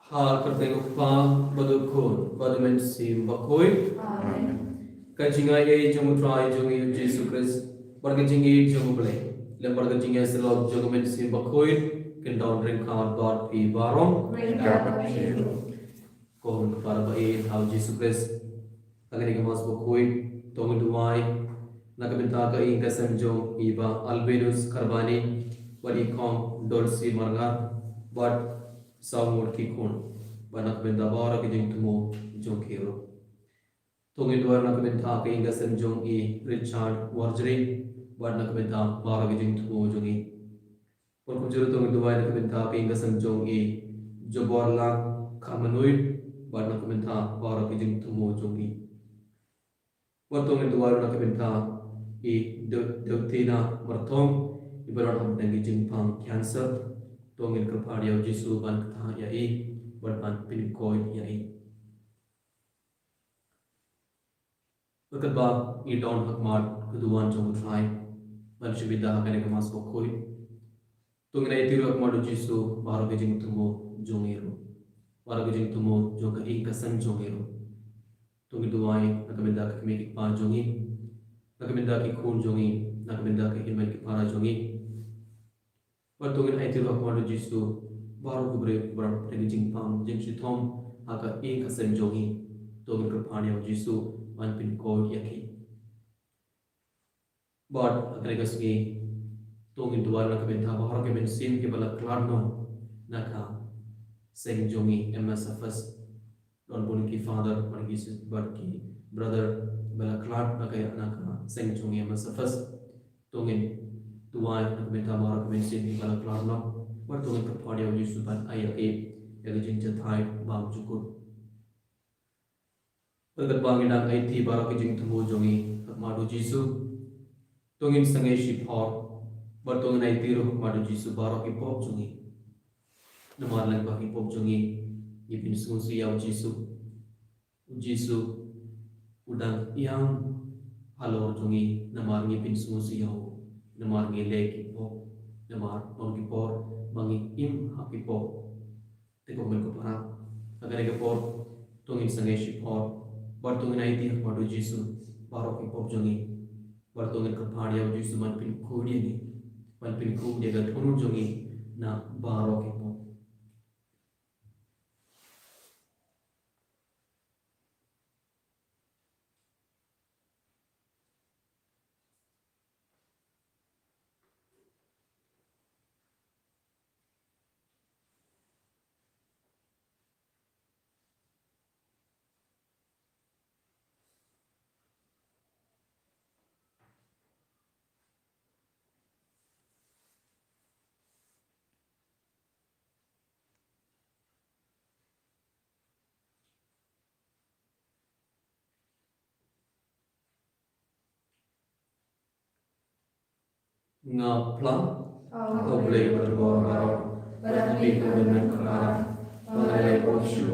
Hal kertengok badukun badumen sim bakoi. Kajingai e jumutrai jungi Yesus Kristus bargajingi jumubele. Lembargajingi selok jungumen sim bakoi kendon ringkar God pi barong. Kohon kepada bayi hal Yesus Kristus. Kali ini kemas bakoi tongi duai. Nakabenta ka ing kasem jong iba Albinus Karbani badi kong dolsi marga bad samur kikun banak benda bara ke jeng tumo jong kiro tongi duar nak benda ke inga sem jong i Richard Warjeri banak benda bara ke jeng tumo jong i por kujuru tongi duar nak benda ke inga sem jong i Joborla Kamenui banak benda bara ke jeng tumo jong i por tongi duar nak benda i Deutina Martong ibarat ham nengi jeng pang cancer tongin kerpadia Yesus ban kata yai berpan pinkoi yai berkatba idon hakmat keduan jong trai ban subida hakane kemas pokoi tongin ai tiru hakmat Yesus baru kejing tumo jongiro baru kejing tumo jong ka ingkasan jongiro tongin duai nakabenda kemik pa jongi nakabenda ki khun jongi nakabenda ki himen ki para jongi Pertungin ai tiru hakmat Yesus baru kubre beram pergi pam jeng sitom haka ing kasem jongi tongin kerpani Yesus man pin ko yaki bad agar kasgi tongin duar nak benta bahar ke ben sim ke bala klarno naka seng jongi MSFS don bun ki father man Yesus bad ki brother bala klar naka seng jongi MSFS tongin tuai nak benta bahar ke ben sim ke bala klarno Pertungin kepada Yesus ban ayat yang jinjat hai bang cukup. Pergat bangin dan IT baru kejing temu jongi madu Yesus. Tungin sangai shipor bertungin IT roh madu Yesus baru kipop jongi. Namar lagi bagi pop jongi ipin sungsi yau Yesus. Yesus udang yang halor jongi namar ngipin sungsi yau namar ngile kipop namar mangkipor mangi im hakipo teko men ko para agar ke por tungin sangai shipor bar tungin ai di madu Yesus baro ki pop jongi bar tungin ko padia Yesus man pin kodi ni man pin kodi ga thonu jongi na baro ki pop ngaplang kau boleh berdoa berhati dengan kebenaran mengenai posisi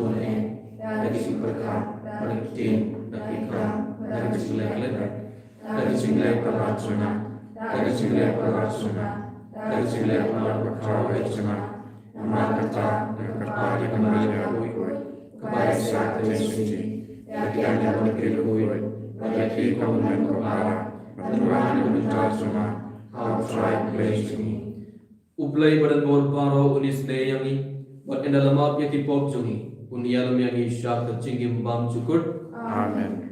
dari si berkat dari tim dari ikram dari singlai perlacunan dari singlai perlacunan dari singlai perlacunan Mata kepada Maria Koi, kepada saat suci, yang negeri Koi, pada kau dan kepada Tuhan mental semua, how try place me. Ublay badan bor paro unis ne yangi, bat endalamap yaki pop jungi, unialam yangi syak kecingim bam cukur. Amen.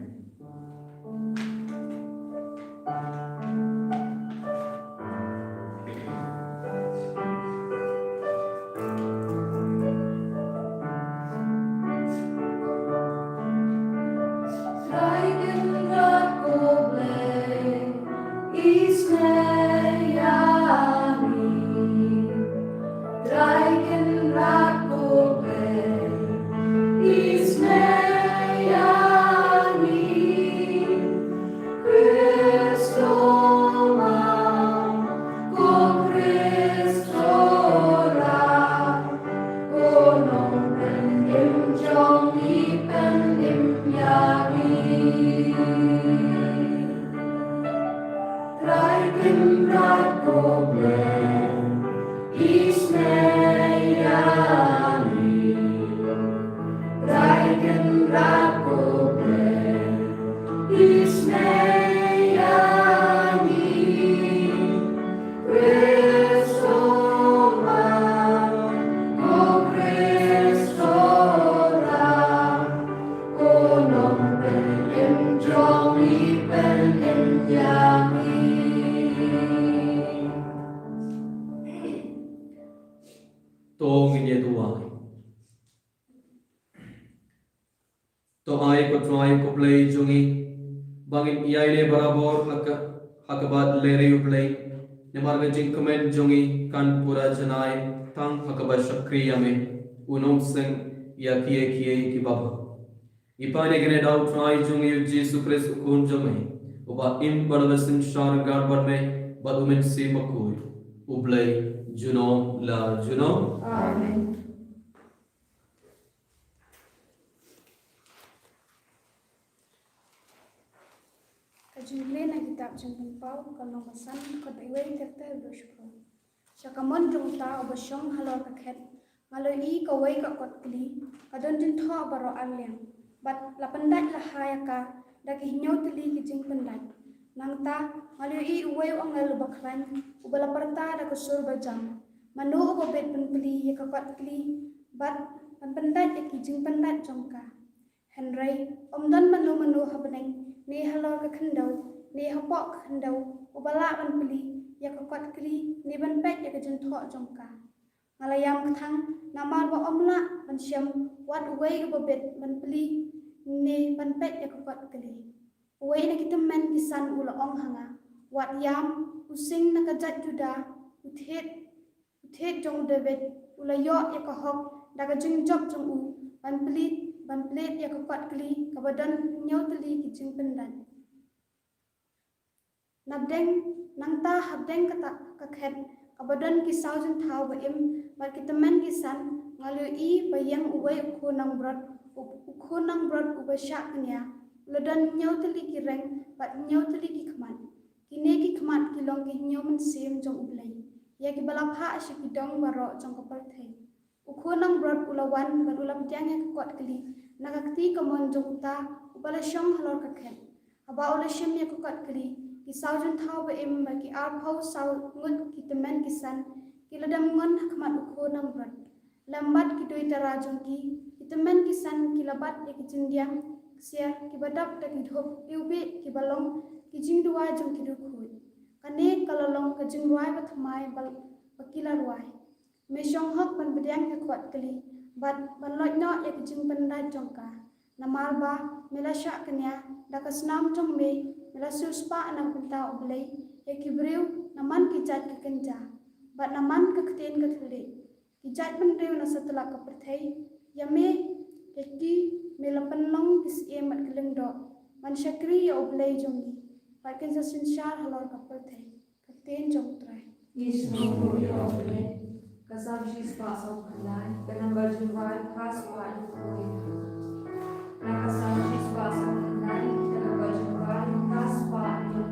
Bangin iai le barabor hakabat leri ublay nemarga jingkamen jongi kan pura janai tang hakabat shakri yame unong seng ya kie kibaba ipane gene dau try jongi Jesu Christ ukun jome uba im barwasin shar garbar me badumen si makui ublay junom la junom. Amen. Jumlah na kitab jumlah pau kalau masan kau iway terter bersyukur. Syakaman jumta obasyong halor kaket ngaloi kawai kakot kli kadon jintho baro aliam bat lapendat lahayaka daki hinyau teli kijing pendat nangta ngaloi uway angal baklan ubala perta da kusur bajam manu obet penpeli ya kakot kli bat pendat ya kijing pendat jongka Henry omdan manu habeneng ni halor ka khendau ni hapok khendau ubala ban peli ya kakot kli ni ban pet ya kejentho jongka ngalayam kathang namal ba omla ban syam wat uway ubet ban peli ni ban pet ya kakot kli uway na kitemen kisan ula ong hanga wat yam using nakajat juda uthet jong David ula yo ya kahok daga jingjok jong u ban pelit ya kakot kli kabadan nyau teli kijing pendan nabdeng nangta habdeng kata kakhet kabadan kisau jeng thau ba im bar kitemen kisan ngalui bayang uway ukhonang brot ubasyak nya ledan nyau teli kireng bat nyau teli ki khmat kine ki khmat kilong ki nyau men sem jong ublai ya ki balapha asyikidong baro jong kapal thai ukhonang brot ulawan ban ulam tiang ya kakot kli nagakti kamon jongta ubala syong halor kakhet aba ula syem ya kakot kli kisau jun thau ba im ba ki ar phau sau ngut kitemen kisan kiladam ngon hakmat ukhonang brot lambat kidoi tara jongki kitemen kisan kilabat ya kijindiang sia kibadap da kidhop iube kibalong kijingduwa jong kidukhui kane kalalong kajingruai ba thamai bal bakila ruai mesong hok ban bediang kakot kli bat banloj no ya kijing pendai jongka namal ba melasya kenya dakasnam jong me melasu spa anang penta oblay ya kibriu naman kijat kekenja bat naman kekten kethle kijat pendriu na setelah keperthai ya me yaki melapenlong kis emat kelengdo man syakri ya oblay jongi bat kensa sinsyar halor keperthai kekten jong trai Yesus ya oblay Kasab she's passed online, the number to write password for Nakasab she's passed online, the number to write password for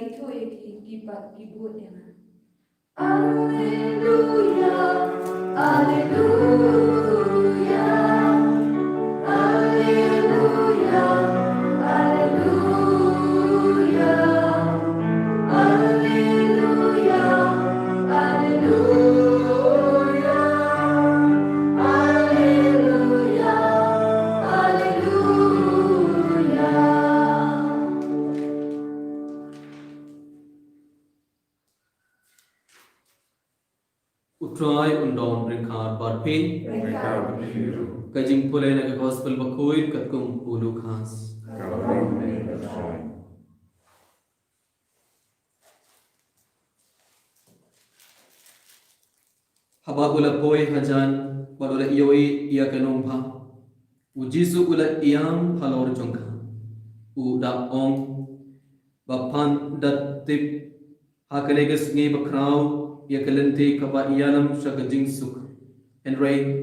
itu ya ki buat ya. Alleluia, alleluia, alleluia, alleluia, alleluia, alleluia, alleluia, alleluia. Utrai undon ringkar barpe Mereka berbiru, kajing pulai nak gospel bakoi katkung ulu khas. kalau mereka bersaing. Haba ula poi hajan balula ioi ia kanong pha. Ujisu ula iam halor jongka. Uda ong bapan dat tip hakalegas ngi bakrau ia kalente kaba ianam shakajing suk. Henry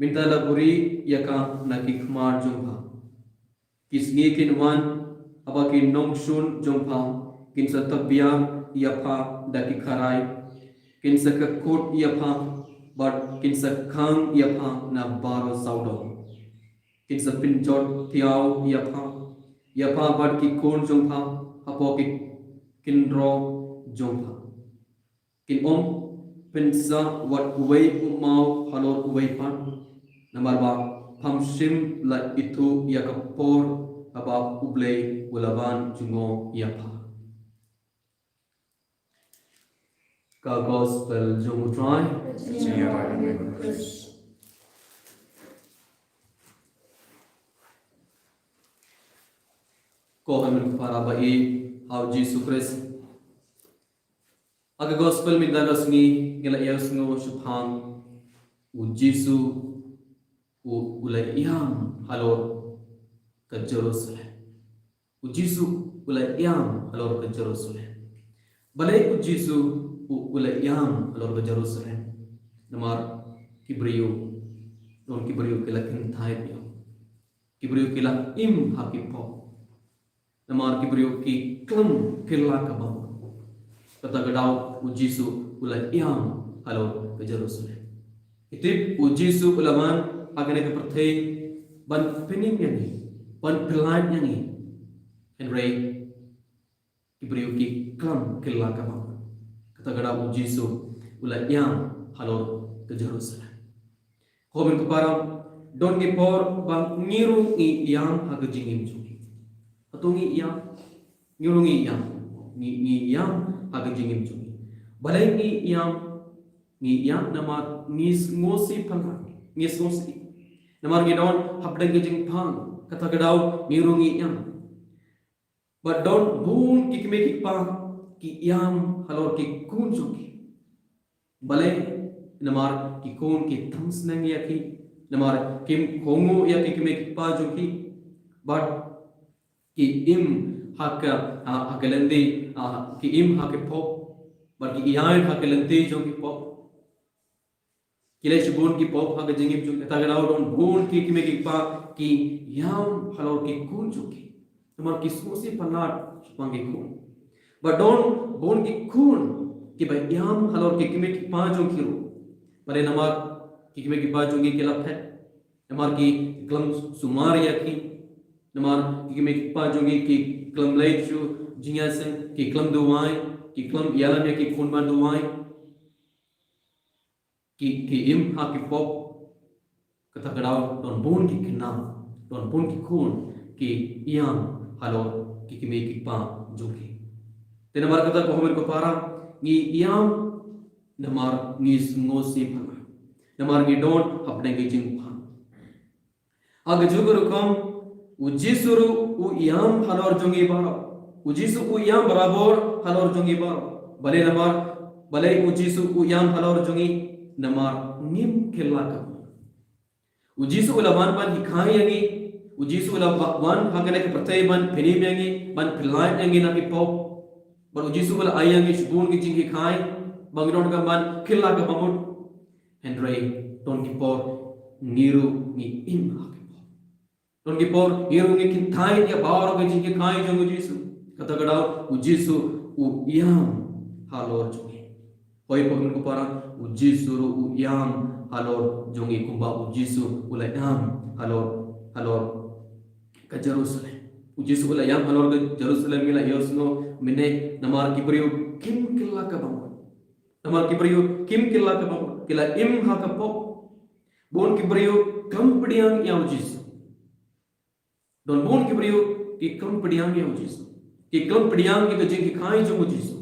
minta laburi ia ka naki khmar jongpa. Kisngi kinwan haba kin nong shun jongpa kin satabia ia pha daki kharai kin sakakut ia pha but kin sakhang ia pha na baro saudo kin sapinjot tiao ia pha but ki kon jongpa hapo ki kin ro jongpa kin pensa wat uwei umau halor uwei pan namar ba phamshim la itu ia kapor haba ublei ulaban jungo ia pha ka gospel jong try Senhora de Cruz, ko hamen para ba I how Jesus Christ aga gospel min dagas ni ngela yas ngo shupang u Jesu u ula iam halor ka Jerusalem u Jesu ula iam halor ka Jerusalem balai u Jesu u ula iam halor ka Jerusalem namar kibriyo non kibriyo kila kin thai pio kibriyo kila im hakipo namar kibriyo ki klam kila ka bang kata gadau u Jesu ula iam halor ka Jerusalem itip u Jesu ulaman agane ke perthai ban pening yani ban pelain yani Henry kibriyo ki klam kila ka bang kata gadau u Jesu ula iam halor ke Jerusalem komen keparang don ni por bang ngirung I iam hagajingim jungi atungi iam ngirung I iam ni iam hagajingim jungi balai ni iam nama ngis ngosi panga ngis ngosi namar gidon habdang gijing pang kata gadau ngirung I iam but don't bun kikme kikpa ki iam halor ki kun jungi balai namar ki kon ki thams nang ya ki namar kim kongo ya ki me pa jo ki but ki im haka hakalende ki im hake pop but ki ian hakalende jo ki pop kile shbun ki pop haka jingim jo ta gadau don bon ki me ki pa ki yam halo ki kun jo ki namar ki sosi panat pangi kun but don bon ki kun ki ba yam halo ki me ki pa jo ki ro Pada namar kikme ki bajungi ke lap hai namar ki klam sumar ya ki namar kikme ki bajungi ki klam lai chu jinya sen ki klam duwai ki klam yalam ya ki khun ban duwai ki im ha ki pop kata gadau don bon ki kinam don bon ki khun ki iam halo kikme ki pa jungi te namar kata ko homer ko para ni iam namar ngis ngosi phanga namar ngi don apne ngi jing phang ag juguru kam ujisuru u iam halor jongi baro ujisu u iam barabor halor jongi baro bale namar bale ujisu u iam halor jongi namar nim khela ka ujisu ulaman ban hikhai yangi ujisu ulaman hagane ke pratai ban pheni yangi ban philai yangi na ki pop bar ujisu ula ayangi shbun ki jing hikhai Bangron kaman kila ka bangun Henry don kipor niru ni im hakipor don kipor niru ni kintai dia bawar ka jing kai jong Jesu kata gadau u Jesu u yam halor jongi hoi pokon ko para u Jisu u yam halor jongi kumba u Jisu ula yam halor ka Jerusalem u Jisu ula yam halor ka Jerusalem mila yosno mine namar kibriu kim killa ka bang namar kibriu kim killa ka bang kila im ha ka pok bon kibriu kampdiang ya u Jisu don bon kibriu ki kampdiang ya u Jisu ki kampdiang ki jing ki khai jo u Jisu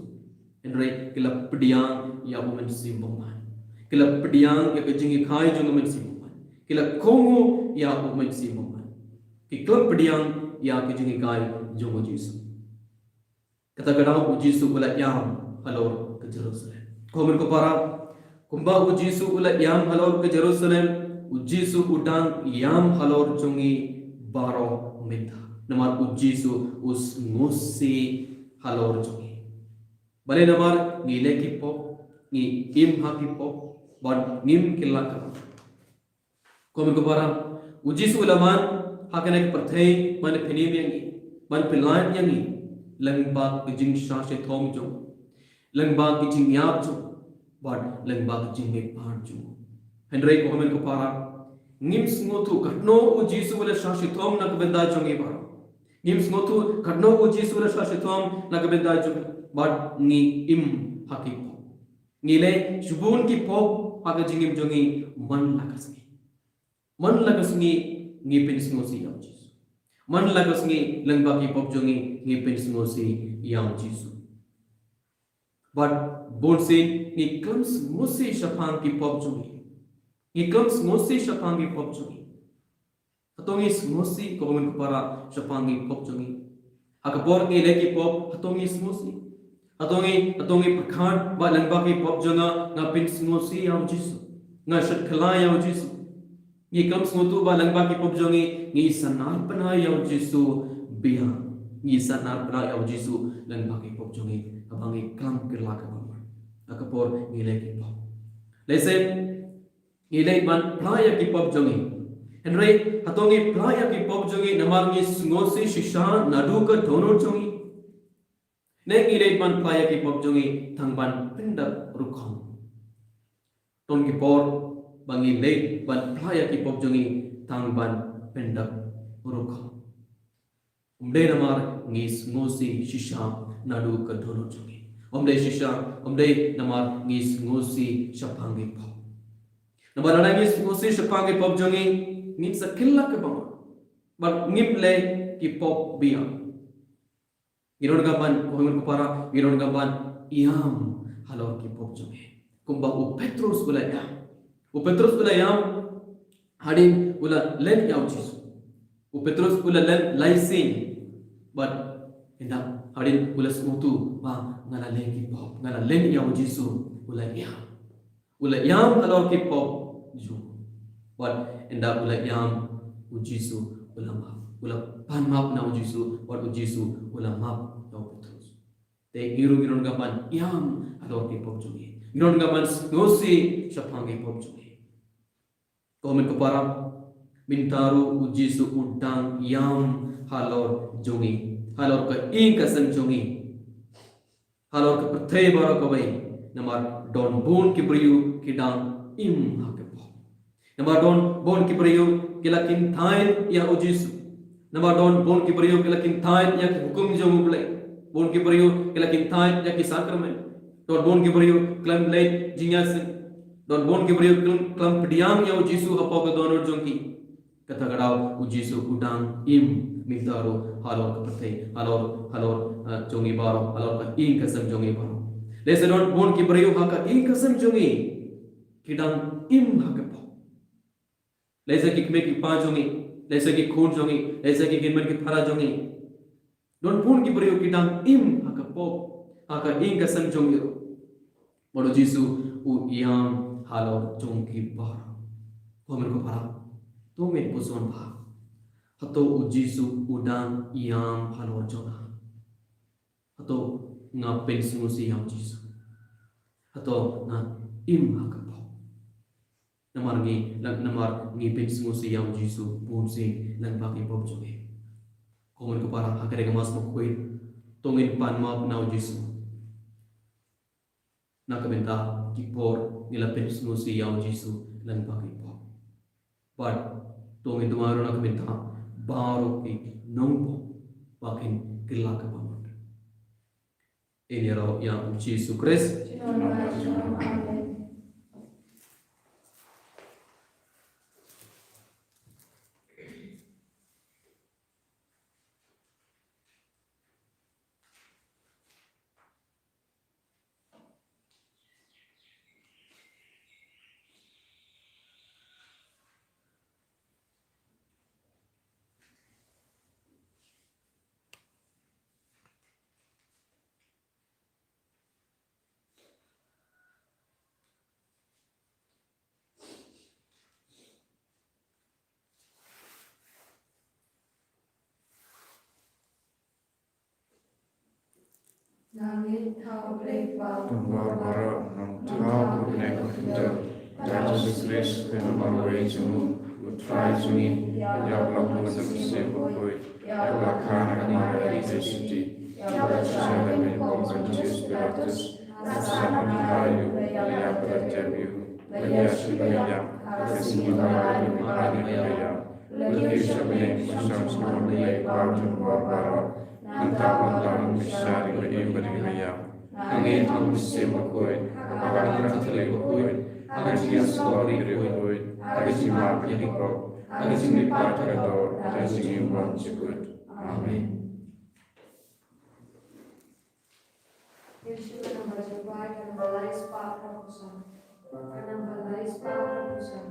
enrai kila pdiang ya u men simbongan kila pdiang ya jing ki khai jo men simbongan kila kongo ya u men simbongan ki kampdiang ya ki jing ki khai jo u Jisu kata kadang u Jisu ula yam halor ke Jerusalem komen ko para kumba u Jisu ula yam halor ke Jerusalem u Jisu udang yam halor jongi baro minta namar u Jisu us ngusi halor jongi bale namar ngile ki pop ngi im ha ki pop ban nim kilaka komen ko para u Jisu ulaman hakane perthai man phini mengi man pilan yangi langba ki jing sha se thong jo langba ki jing yap jo but langba ki jing me par jo henry ko komen ko para ngim sngotu katno u Jisu wala sha se thong nak benda jongi par ngim sngotu katno u Jisu wala sha se thong nak benda jo but ngi im hakip ngile shubun ki pop aga jingim jongi man lagasngi ngi pin sngosi yam Jisu man lagasngi langba ki pop jongi ngi pin sngosi yam Jisu but bon se ni klams ngosi shapang ki pop jongi ni klams ngosi shapang ki pop jongi hatongi ngosi ko men para shapang ki pop jongi akabor ngi le ki pop hatongi ngosi hatongi prakhan ba langba ki pop jonga na pin ngosi yam Jisu nga shat khala yam Jisu ni klams ngotu ba langba ki pop jongi ngi sanar pana yam Jisu biya ngi sanar pana yam Jisu langba ki pop jongi abangi klam kirla ka bang akapor ngile ki pop lese ngile ban playa ki pop jongi enre hatongi playa ki pop jongi namangi sngosi shisha nadu ka dono jongi ne ngile ban playa ki pop jongi thangban pinda rukham ton ki por bangi le ban playa ki pop jongi thangban pinda rukham umde namar ngi sngosi shisha nadu ka dono jongi omde shisha omde namar ngis ngosi shapangi pop namar ana ngis ngosi shapangi pop jongi ngim sakilla ke bang but ngim le ki pop biya giron gaban ko ngur para giron gaban iam halor ki pop jongi kumba u Petrus bula yam hadin bula len yaw Jisu u Petrus bula len laisin but inda hadin bula smutu ba ngala len ki pop ngala len yaw Jisu ula yam halor ki pop ju but inda ula yam u Jisu ula pan map na u Jisu what u Jisu ula map yaw Petrus te giron gaban yam halor ki pop jongi giron gaban ngosi shapangi pop jongi komen ko para mintaru u Jisu udang yam halor jongi halor ka kasam jongi halor ka perthai baro ka bai namar don bon ki priyu kidang im hakepo namar don bon ki priyu kilakin thain ya u Jisu namar don bon ki priyu kilakin thain ya hukum jongu bule bon ki priyu kilakin thain ya ki sakrament don bon ki priyu klam le jingas don bon ki priyu klam pdiang ya u Jisu apo ka donor jongi kata gadau u Jisu udang im mintaru halor ka perthai halor jongi baro halor ka kasam jongi baro lese don bon ki priyu ha ka kasam jongi kidang im ha ka po lese ki kme ki pa jongi lese ki khun jongi lese ki kinman ki thara jongi don bon ki priyu kidang im ha ka po ha ka kasam jongi bodo Jisu u yam halor jongi baro komen ko para to me puson ba hato u Jisu udang yam halor jonga hato nga pensingo si yam Jisu hato na im hakapo namar ngi pensingo si yam Jisu pun si lang baki pop jongi komen ko para hakare mas mo koy tongin pan map na u Jisu nakabenta kipor nilapin snusi yaw jisu nan pakipo but tongin dumaro nakabenta baro ki nongpo pakin kilaka pamot ini raw yang Jisu Kristus Amen. Langit kau berlebar, Tumbara nang tau bunek kita, Jesus Christ yang berway jemu, utrai jumi, ya belak mengesep bukoi, ya belak kana kamara identity, ya belak jalan Pontius Pilatus, nasama kayu, ya berjabiu, ya subaya, kesimpulan mari ya, lebih sebenarnya macam semua dia baru berbara. Antapon bisa diberi angin musim berkuat, agar terlihat berkuat, agar dia story berkuat, agar simak berikut, agar sinipat teror, dan simak cukup. Amin. Yesus yang berjubah dan berlais pak rapusan, karena berlais pak rapusan.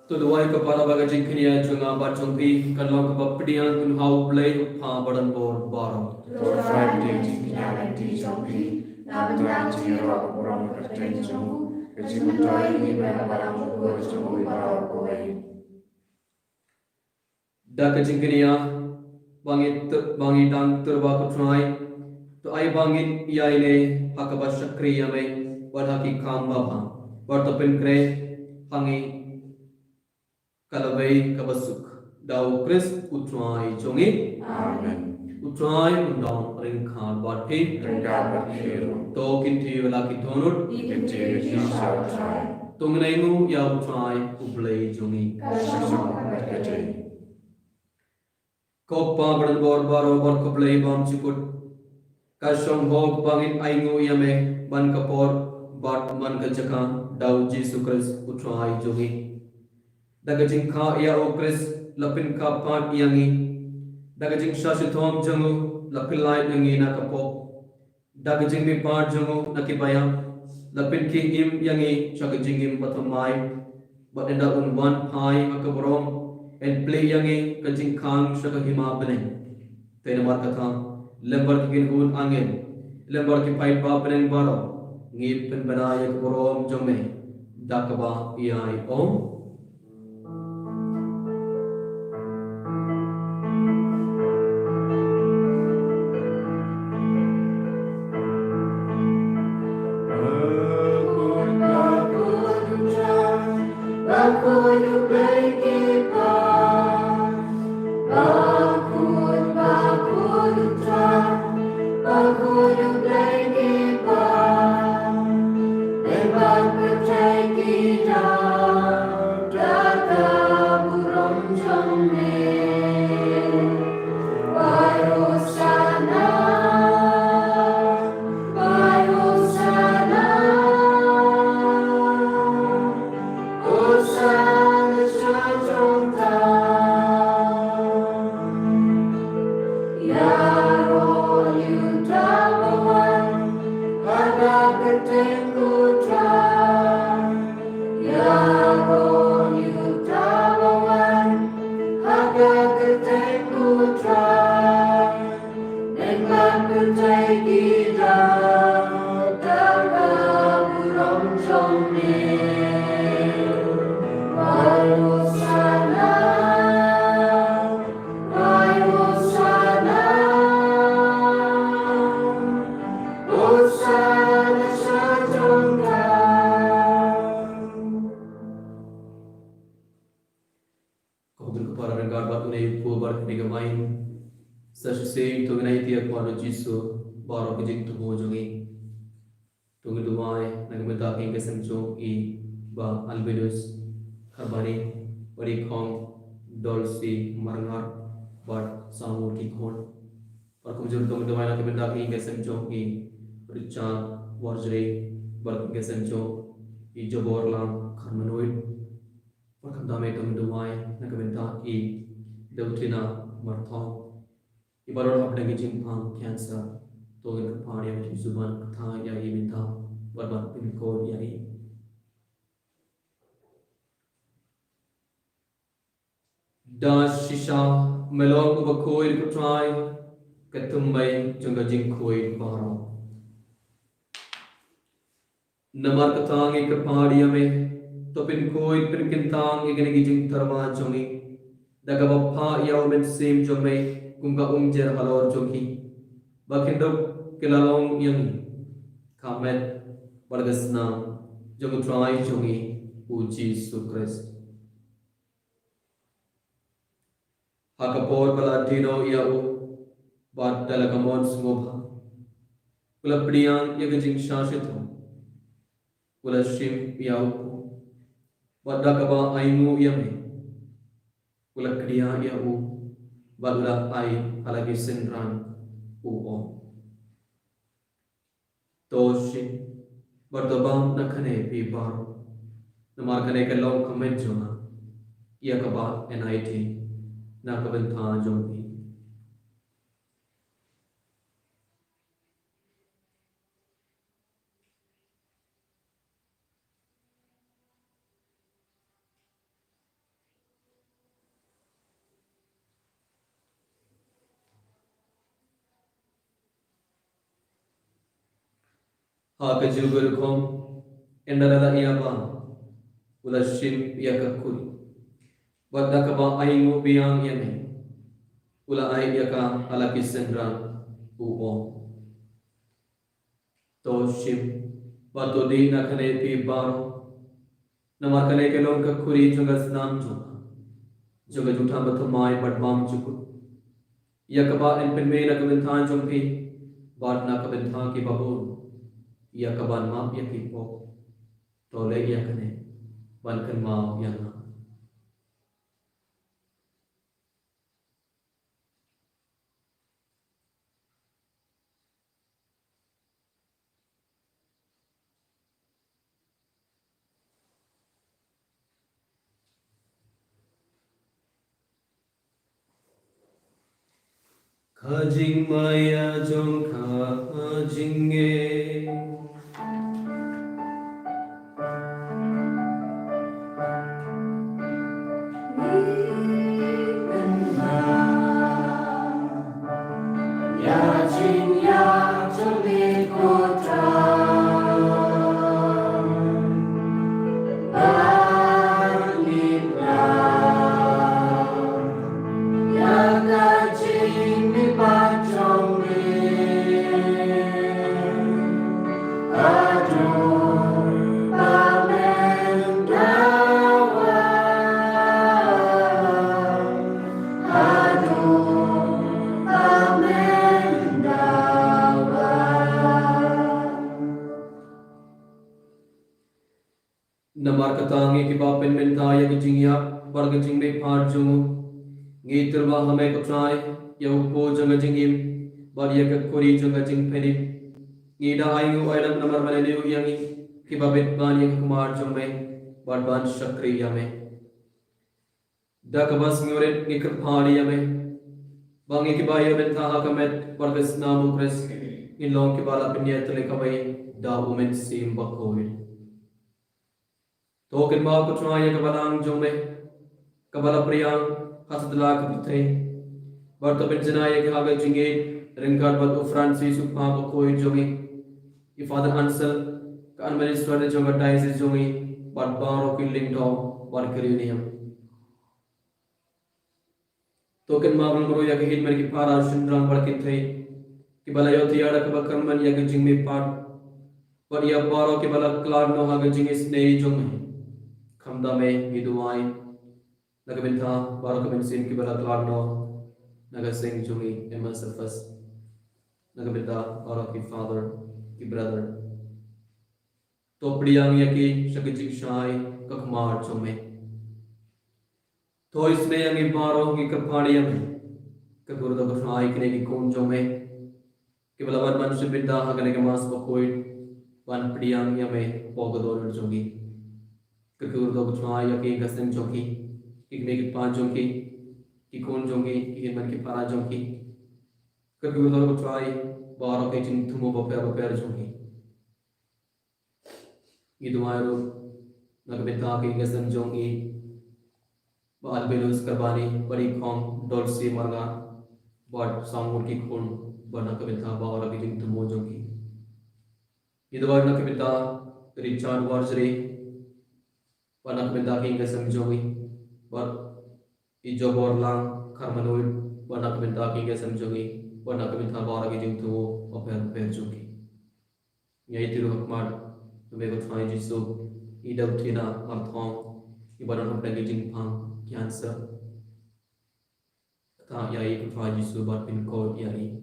Tuduai kepada bagajing kenia junga bacungpi kalau kebapdian kun hau play ha badan bor baro. Door 5 di nyala di jampi, nabenang ciro orang kerjain jemu, kecimutoi ni barang buku jemu barang koi. Da kajing kenia bangit dan terba kutrai to ai bangit ia ile hakaba syakri yame wadhaki kam baba wartapin kre hangi Kalabai kabasuk dau Kris utrai jongi Amen. utrai undang ringkhan bati Ringga berkiru, to kinti wala kitonut kecil kisah try, tungnainu ya utrai ublai jongi sesama berkecil. kopa badan bor baro bor koplai bam chikut kasong hog bangin aingu yame ban kapor bat man kajaka dau Jisu Kris utrai jongi Dagajing ka ia o Kris lapin ka pan iangi dagajing shashithom jangu lapin lai nangi na kapok dagajing mi pan jangu nakibaya lapin ki im yangi shagajing im patamai but enda un one pai akaborong en play yangi kajing khang shaka hima bane tena mar katha lembar kin hun angin lembar ki pai pa bane baro ngip pen banaya korom jome dakaba iai om Jisu baro kejing tu mojongi tungi duai nagmeta king kesemjo I ba Albinus Karbani bari kong dolsi marangar bat samur ki khon par kumjur tungi duai nagmeta king kesemjo I richa warjre bar kesemjo I joborlam khanmanoid par khamdame tungi duai nagmeta I deutrina marthong ibarat apa lagi jimpang cancer togen kepari yang zuban kata ya minta berbat pinkol ya das shisha melong ubakoi kutrai ketumbai jangga jingkoi baro namar katang kepari ame to pinkoi pinkintang igene gijing tarwa jongi daga bapha ya men sim jomai kunga umjer halor joki bakindok kelalong yang kamet bargasna jogu trai jongi uji sukres hakapor baladino yau bad dalagamon sumobha kula priang yagajing shashito kula shim yau badakaba aimu yame kula kriya yau Balulah ai halagi sendran uom Toshi berdobam nakhane pi bar namar kane ke long comment jona ia kaba NIT na kaben tha jompi ha ke jugur kom endala ia ba ula shim ia ka kuri badda ka ba ai ngo biang yame ula ai ia ka ala kisendran uo to shim bato di na khane pi bar namar kane ke long ka kuri jungas nam juga juta batumai badmam jukut ia ka ba en pen me na ka than jompi bad na ka ben tha ki babun ia kaban maaf ya kipo tole ia kene bankan maaf ya na kajing maya jong kajinge We tangi ki ba pen men ta ya jing ya bar ga jing me pha jung ngi terwa hame ko trai ya po jang jing im bar ya ka kori jang jing pheni ngi da ayu airam namar mane ne yangi ki ba bet ban ya kumar jung me bar ban shakri ya me da ka bas ngore ngi ka phari ya me bangi ki ba ya ben ta ha ka met bar ga snamu kres in long ki bala pinya tele ka bai da women sim ba koi token ma ko try ka balang jong me ka bala priyang hasdla ka thai bar to ben jana ye ka ga jinge ringkar bat u francis u pa ba koi jongi i father ansel ka administrator jonga diocese jongi bat baro ki ling do bar kriuniam token ma bal maro ya ka hit mer ki para sundrang bar ki thai ki bala yo tiara ka bakar man ya ga jing me pat पर यह बारों के बलक clad no हागे जिंग स्नेही जोंग खमदा में हिदुआई नगबिन था बारों के बिनसिन की बलक क्लाड नो नगर सिंह जोंगी एमन सरफस नगबिन था बारों की फादर की ब्रदर तो प्रियांग या की शकिचिक शाय कखमार जोंगे तो इसने यंगी बारों की कपाड़ियां में ककुरदा को शाय कने की कौन जोंगे कि बलवर मनुष्य बिंदा हागने के मास को कोई wan priang ya me pogodor jogi kekur do chwa ya ke gasem jogi ikne ki pa jogi ki kon jogi ki man ki para jogi kekur do chwa baro ke jin thumo ba per jogi idumaro nagbeta ke gasem jogi bal belus karbani bari khom dolsi marga bot samur ki khon bana kabeta baro ke jin thumo jogi Idawag na kapita Richard Warsri Panak kapita king kasam jogi But Ijobor lang Karmanoid Panak kapita king kasam jogi Panak kapita bara ki jing tu Oper jogi Yai tiru hakmar Tumeko try jisu Idaw tina marthong Ibadan hapna ki jing pang Cancer Ta yai ku try jisu But pin code yai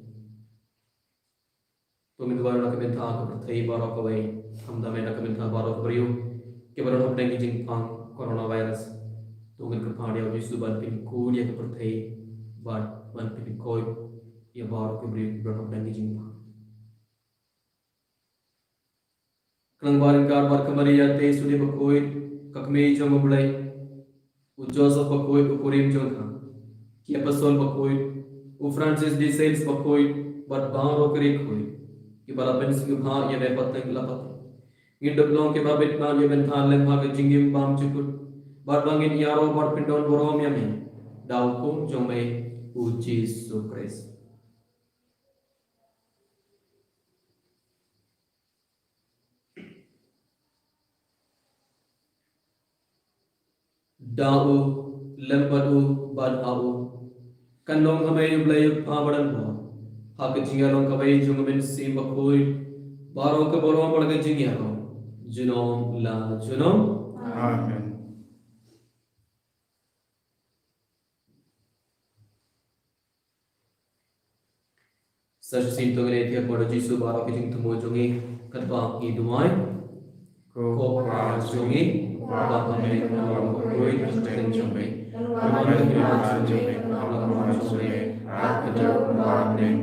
तो मित बार रकमें था कर थई बारो को भाई हम दा में रकमें था बारो करियो के बारो अपने की जिंग पांग कोरोना वायरस तो मित कर फाड़े और जिसु बार पिन कूल या कर थई बार वन पिन कोई या बारो के ब्रियो बारो अपने की जिंग पांग कलंग बार इनकार बार कमरी या ते सुने को कोई ककमे जो मबलाई उजोसफ को कोई उकुरिम जो था कि अपसोल को कोई उ फ्रांसिस डी सेल्स को कोई बार बारो करे कोई कि बला पेंसिंग भा ये वे पत्ते लपत इन डबलों के बाबे बाम ये बंथान ले भाग जिंगिम बाम चुकुट बार बांगिन यारो बार पिंडोन बोरोम यमे दाउ को जो में उची सुक्रेस दाउ लंपदु बादाउ कन्नों हमें युबले पावड़न हो हाक जिंगालों का भाई जुंगमिन सी बकोई बारों के बोरों पड़ के जिंगालों जुनों ला जुनों आमीन सच सीन तो गने थे पड़ जीसु बारों के जिंग तुमो जुंगी कतबा की दुआएं को जुंगी बाबा हमें नाम कोई नहीं जुंगी हमें नाम जुंगी हमें जुंगी आप जो आपने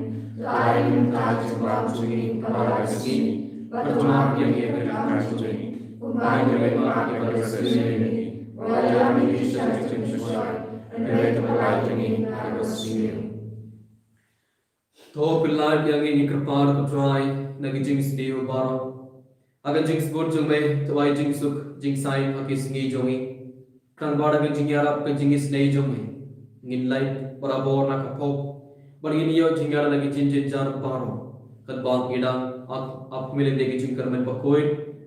Lain tak sebab sunyi pada kesini, berjuang yang ia berikan sunyi, umai mereka yang berseni, wajah Indonesia yang sesuai, mereka melayani harus sini. तो पिल्लार यांगे निक्रपार कट्राई नगी जिंग्स देव बारो अगर जिंग्स बोर जुमे तो वाई जिंग सुख जिंग साइन हकी सिंगी जोंगी क्रंग बाड़ा के जिंग यार आपके जिंगिस नहीं जोंगे गिन लाइट बराबर ना कपो बड़ी नियो जिंग यार नगी जिंग जिंग जार बारो कद बाग इडा आप मिले देगी जिंग कर में पकोई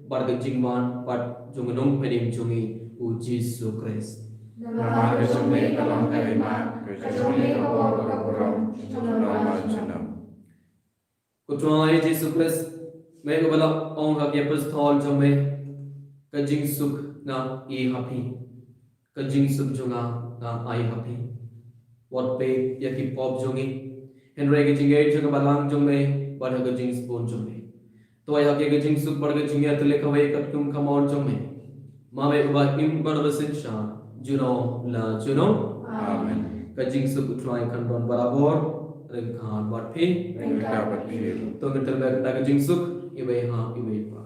बाड़ के जिंग मान बाड़ जोंग नोंग पेनिम जोंगी उजीसु क्रिस्ट Nama kesumai dalam kalimat, kesumai kabur kaburam, nama jenam. कुत्राए जीसु क्रिस्ट मैं को बला ओंग का केपस थॉल जो मैं कजिंग सुख ना ये हफी कजिंग सुख जो ना आई हफी वॉट पे या की पॉप जोंगी हेनरे के जिंगे जो का बलांग जो मैं बढ़ के जिंग स्पून जो मैं तो आई हके के जिंग सुख बढ़ के जिंगे तो लेकर वे कब तुम कमाउंट जो मैं Mame uba imbar besinsha juno la juno Amen. kajing su utrai kan don barabor rengkan bat phi Ring dapat feel. to ngetel bag da kajing su ibai ha ibai pa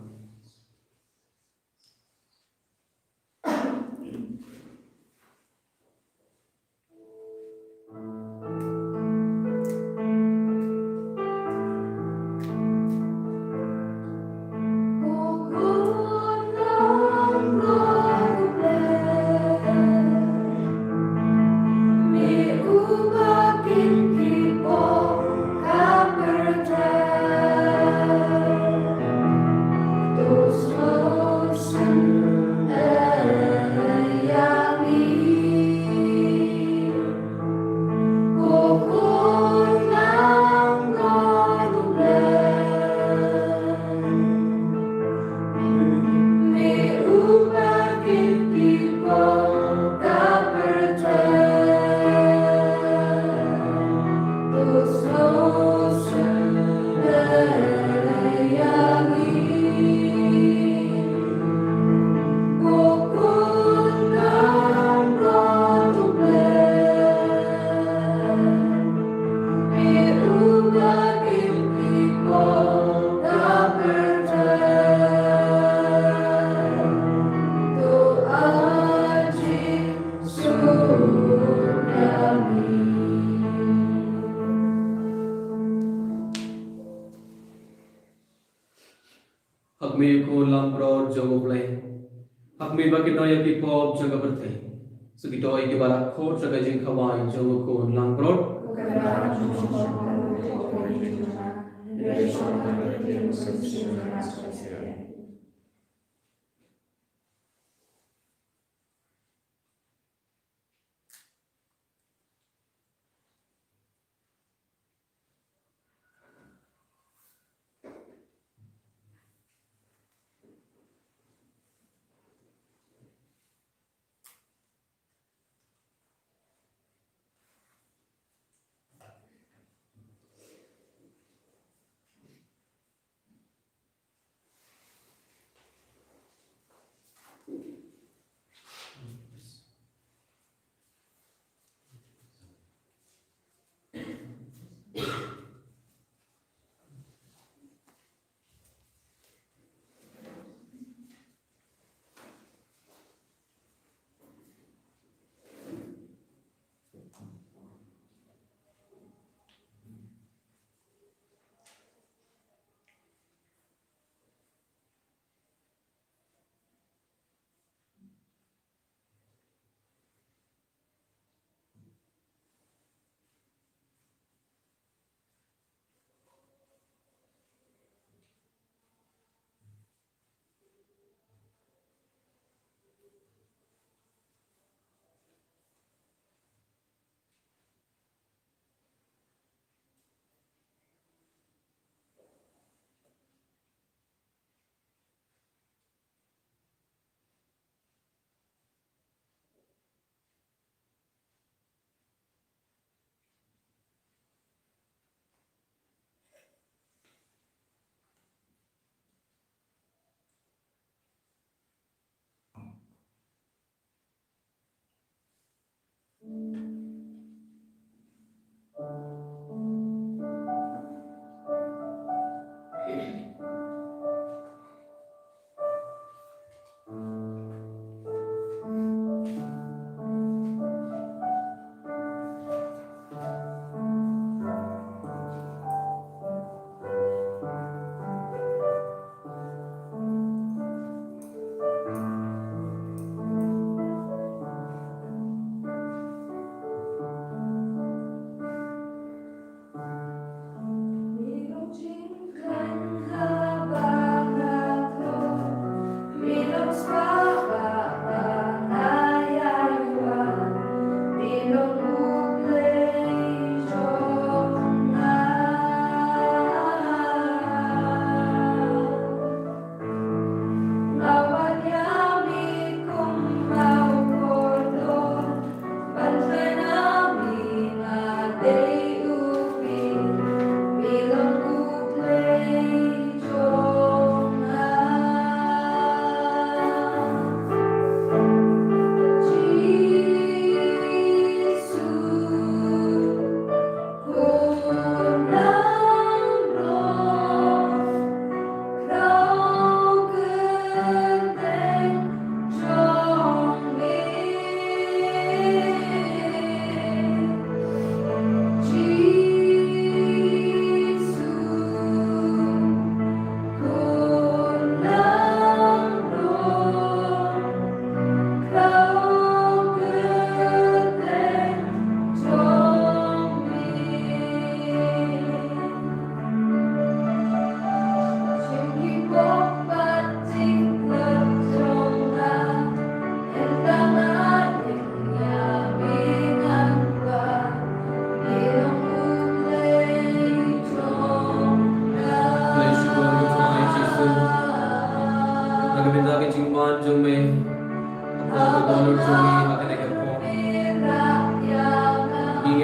Hakmi ko lampro jogo play Hakmi ba kito ya ki pop jaga berthe so kito ai ke bala khot jaga jing khawai jogo ko lampro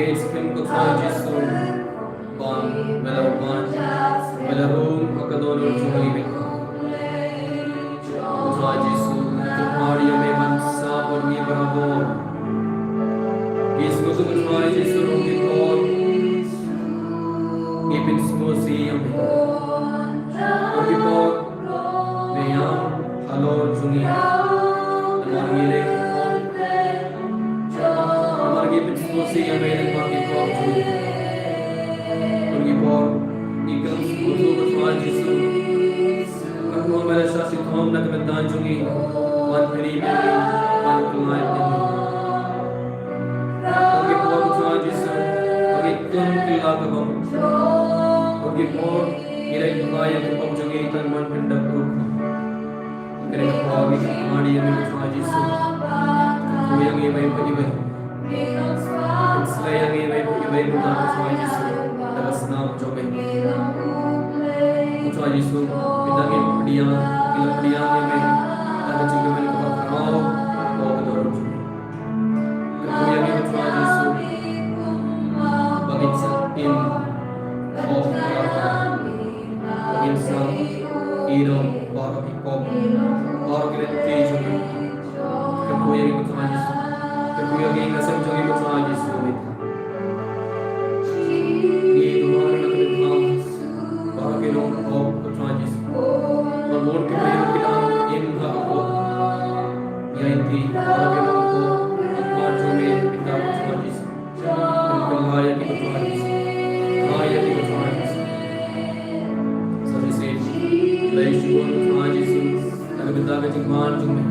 Gates Kim Kutra Jisu Ban Melawan Melarum Hakadono Jumali Kutra Jisu Kumari Meman Sabor Ni Barabon Gisu Kutra Jisu Rukikor Ibn Smosi Rukikor Meyam Halo Jungi Namagire Namagi Ibn Smosi Amele Makikor Jungi Rukikor Ikam Kutu Kutra Jisu Kakmo Mela Shashi Thom Nakabendan Jungi Wan Peri Meli Wan Kulai Rukikor Kutra Jisu Rukikor Kilakabam Rukikor Irai Kulaya Kupam Jungi Tan Wan Pindak Rukha Kere Kapagi Kamadi Yami Kutra Jisu Kuyang Ibai Padibai Sayang Ibai Padibai Kutra Kutra Jisu Dagasnam Jokai Kutra Jisu Pinangin Padiang Kila Padiang Ibai Dagajing Ibai Kapag Kamao Pagkadoro Jungi Kuyang Ibai Kutra Jisu Bagit sa in of Bagit sa Irong Barak Ipop Barak Ilati Jungi Kuyang Ibai Kutra Jisu Kuyang Ibai Kasam Jungi Kutra Jisu Ni Dumar Nakabintam Barak Ilong of Kutra Jisu Mamur Kuyang Kilang In Hako Yainti Barak Ilong ko Akmar Jungi Pinda Kutra Jisu Kalaya Ki Kutra Jisu Kalaya Ki Kutra Jisu So we say Lai Shubon Kutra Jisu Nakabinta Ka Jingman Jungi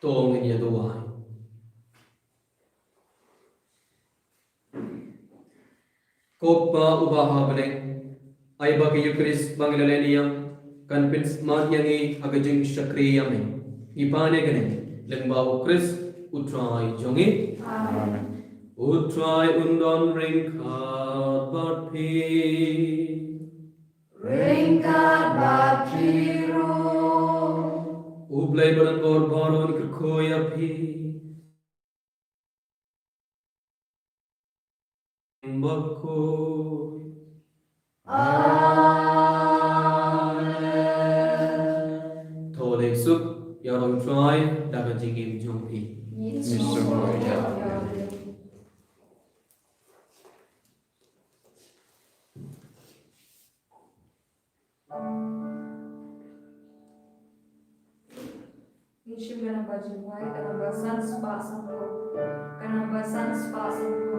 Tong in Yaduai. Kopa ubaha balik ay bagi Eucharist Banglalenia convince Madyangi agajing Shakriyame Ipane gane Lengbaw Chris utrai jongi Amen. utrai undon ringkat batpi Ringkat batiro Ublay balan borboron kerkoya pi Mbako Tolek sup yarong try daga jingim jongpi Yesu kana bajumpai kana basan spa sampo kana basan spa sampo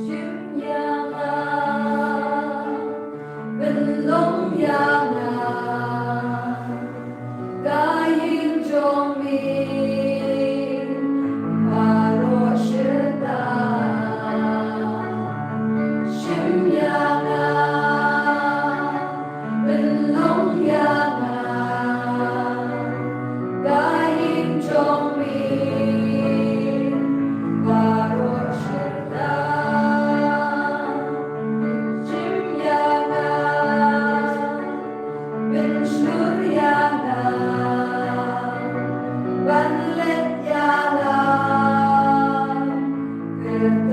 Shimyanga belong yana gayin jomi paroshita Shimyanga belong yana gayin jomi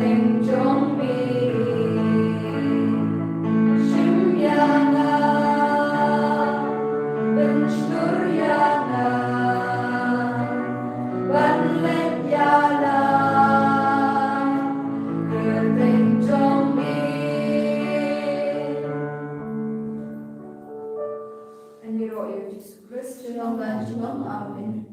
tình trong mi Shimyana Benshturyana Banletyana tình trong mi Anh đi gọi Jesus Christ Shalom dan shalom. Amin.